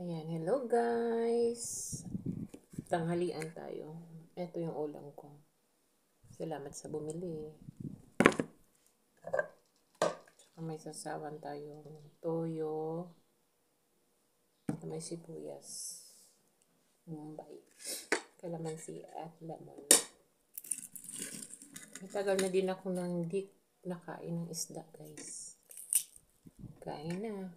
Ayan, hello guys. Tanghalian tayo. Ito yung ulam ko. Salamat sa bumili. Tsaka may sasawan tayong toyo. May sibuyas. Mumbai. Kalamansi at lemon. Matagal na din ako nang di nakain ng isda guys. Kain na.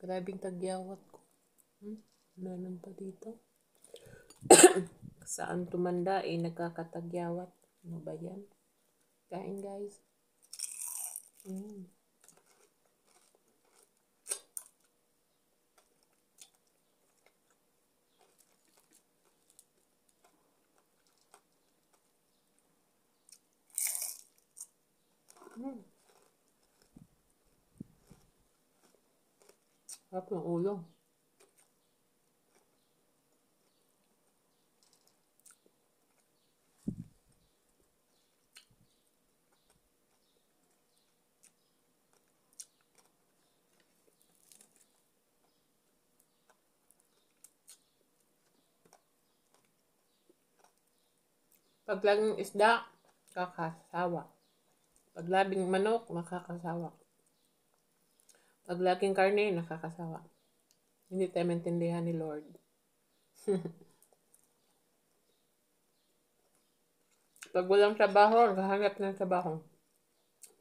Grabing tagyawat ko. Meron pa dito. Saan tumanda nagkakatagyawat. Ano ba yan? Kain guys. Sarap ng ulo. Pag laging isda, kakasawa. Pag labing manok, nakakasawa. Pag laging karne, nakakasawa. Hindi tayo maintindihan ni Lord. Pag walang trabaho, naghahanap ng trabaho.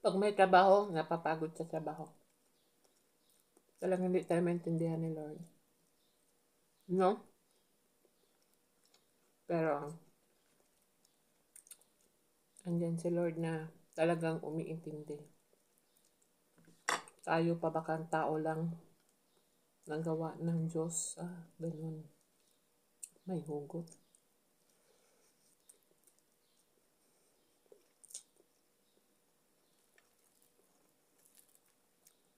Pag may trabaho, napapagod sa trabaho. Talagang hindi tayo maintindihan ni Lord. No? Pero, andyan si Lord na talagang umiintindi. Tayo pa bakang tao lang nagawa ng Diyos. Ganun. May hugot.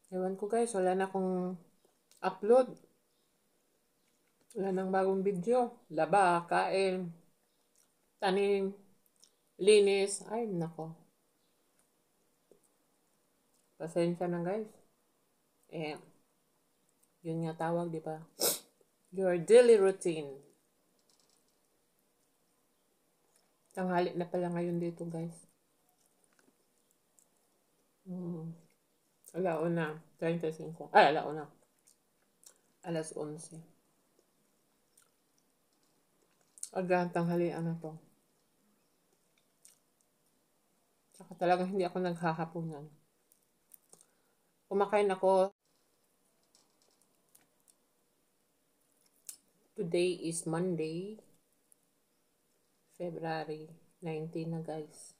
Ewan ko guys, wala na akong upload. Wala nang bagong video. Laba, kain, tanim, linis. Ay, nako. Pasensya na guys. Yun nga tawag, di ba? Your daily routine. Tanghali na pala ngayon dito guys. Alauna, 35. Alauna. Alas 11. Agahan tanghalian na to. Tsaka talagang hindi ako naghahapunan. Kumakain ako. Today is Monday, February 19 na guys.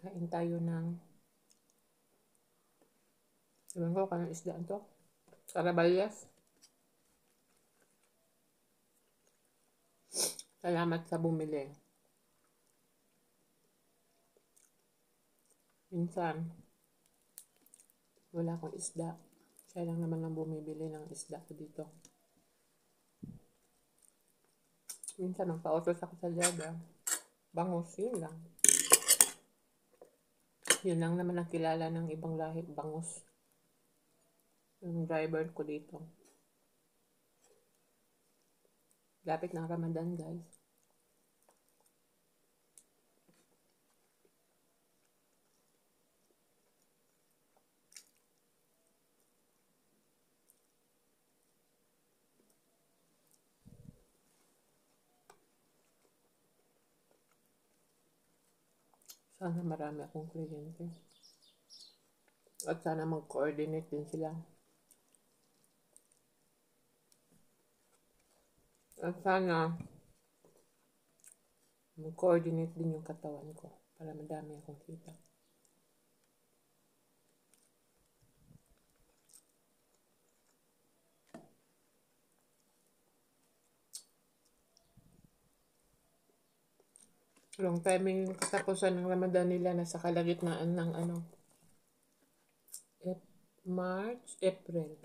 Kain tayo ng ewan ko kanang isda ito. Caraballas. Salamat sa bumili. Minsan, wala akong isda. Siya lang naman ang bumibili ng isda ko dito. Minsan, nagpa-autos ako sa Jada. Bangus, yun lang. Yun lang naman ang kilala ng ibang lahi, bangus. Yung driver ko dito. Lapit ng Ramadan, guys. Sana marami akong kliyente. At sana mag-coordinate din sila. At sana mag-coordinate din yung katawan ko para madami akong kita. Long timing yung katapusan ng Ramadan nila nasa kalagitnaan ng March, April.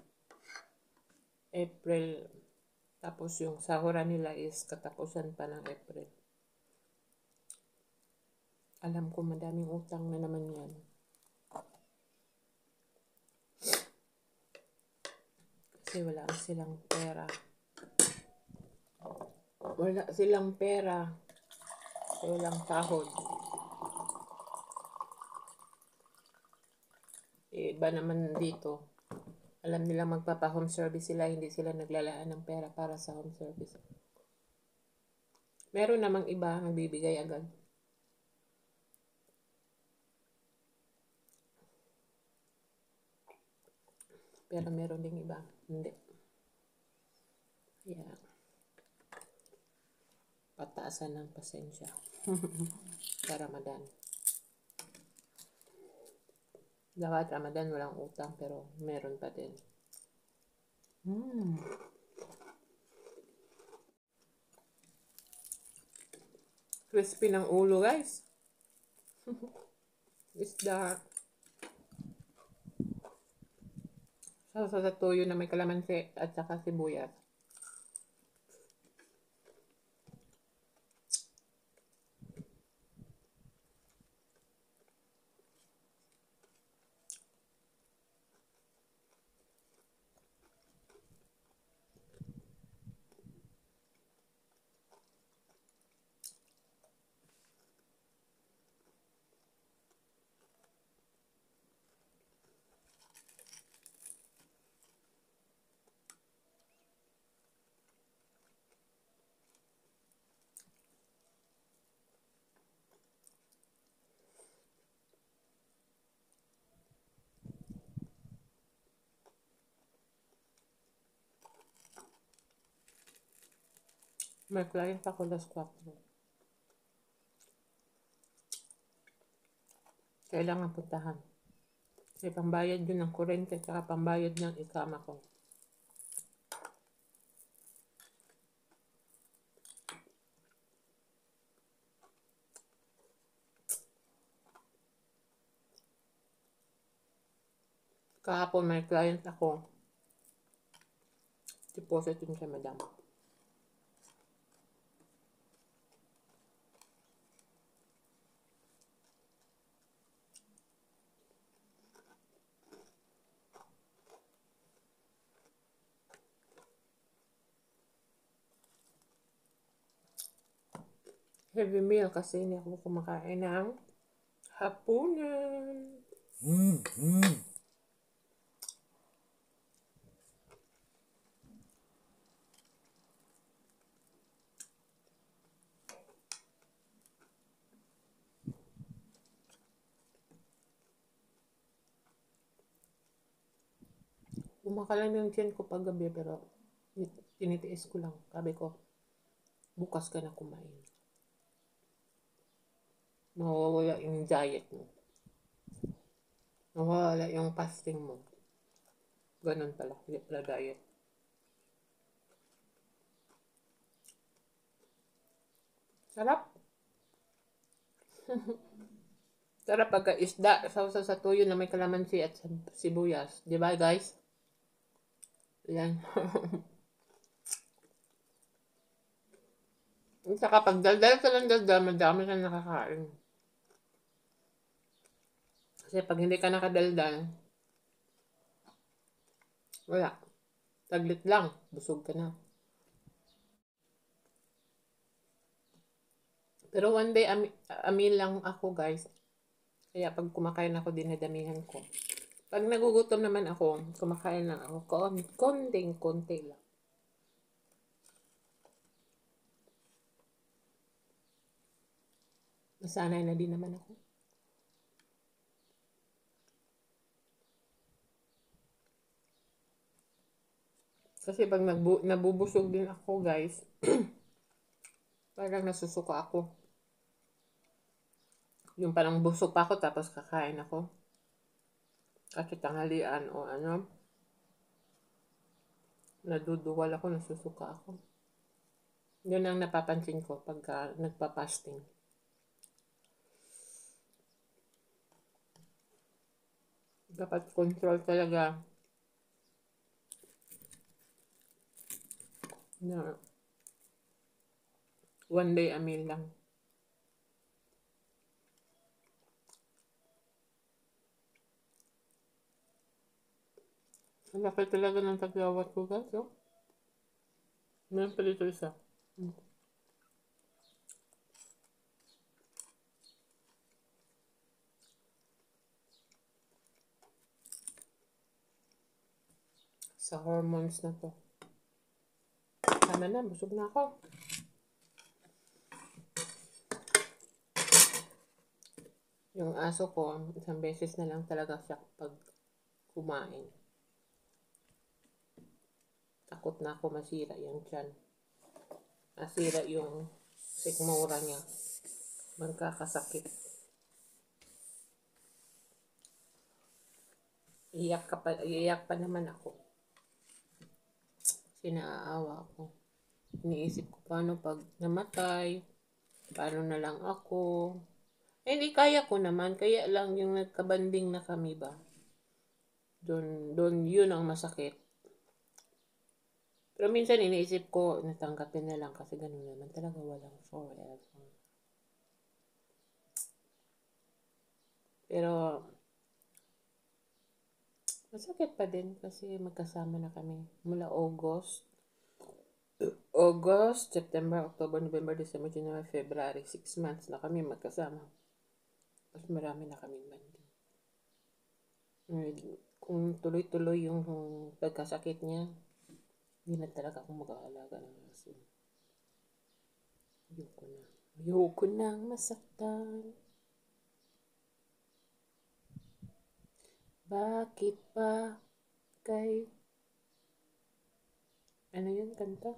Tapos yung sahura nila is katapusan pa ng April. Alam ko madaming utang na naman yan. Kasi wala silang pera. Wala silang pera. Walang sahod. Iba naman dito. Alam nila magpapa-home service sila, hindi sila naglalaan ng pera para sa home service. Meron namang iba nagbibigay agad. Pero meron ding iba, hindi. Yeah. Pataasan ng pasensya. Sa Ramadan. Dapat Ramadan walang utang pero meron pa din. Crispy ng ulo, guys. Isda. Sa tuyo na may kalamansi at saka sibuyas. May client ako alas 4. Kailangan puntahan. Kasi pambayad yun ng kurente at pambayad ng ikama ko. Kahapon may client ako. Deposit yun kay madam. Heavy meal kasi hindi ako kumakain ng hapunan. Kumakain ng tiyan ko paggabi pero tinitiis ko lang. Sabi ko, bukas ka na kumain. Mawawala yung diet mo. Mawawala yung fasting mo. Ganun pala. Hindi pala diet. Sarap. Sarap pagka isda. Sausaw sa tuyo na may kalamansi at sibuyas. Diba guys? Yan. At saka pag daldal ka lang daldal, madami ka nakakain. Kasi pag hindi ka nakadaldal, wala. Taglit lang. Busog ka na. Pero one day, amin lang ako guys. Kaya pag kumakain ako, dinadamihan ko. Pag nagugutom naman ako, kumakain lang ako. Konting-konti lang. Nasanay na din naman ako. Kasi pag nabubusog din ako guys, parang nasusuka ako. Yung parang busog pa ako tapos kakain ako. Kasi tanghalian o ano, naduduwal ako, nasusuka ako. Yun ang napapansin ko pagka nagpa-fasting. Dapat control talaga na one day a meal lang. Ang laki talaga ng taglawat ko, guys. Oh. Meron pa dito isa. Sa hormones na to. Tama na, busog na ako. Yung aso ko, isang beses na lang talaga siya pag kumain. Takot na ako masira yung tiyan. Masira yung sikmura niya. Magkakasakit. Iyak pa naman ako. Sinaawa ako. Iniisip ko paano pag namatay, paano na lang ako. Hindi kaya ko naman, kaya lang yung nagkabanding na kami ba. Doon yun ang masakit. Pero minsan iniisip ko, natanggapin na lang kasi ganun naman talaga walang forever. Pero masakit pa din kasi magkasama na kami mula August, September, October, November, December, January, February. 6 months na kami magkasama. Mas marami na kaming banding. Kung tuloy-tuloy yung pagkasakit niya, hindi na talaga ako mag-aalaga ng aso. Ayoko nang masaktan. Bakit ba kay... Ano yun, kanta?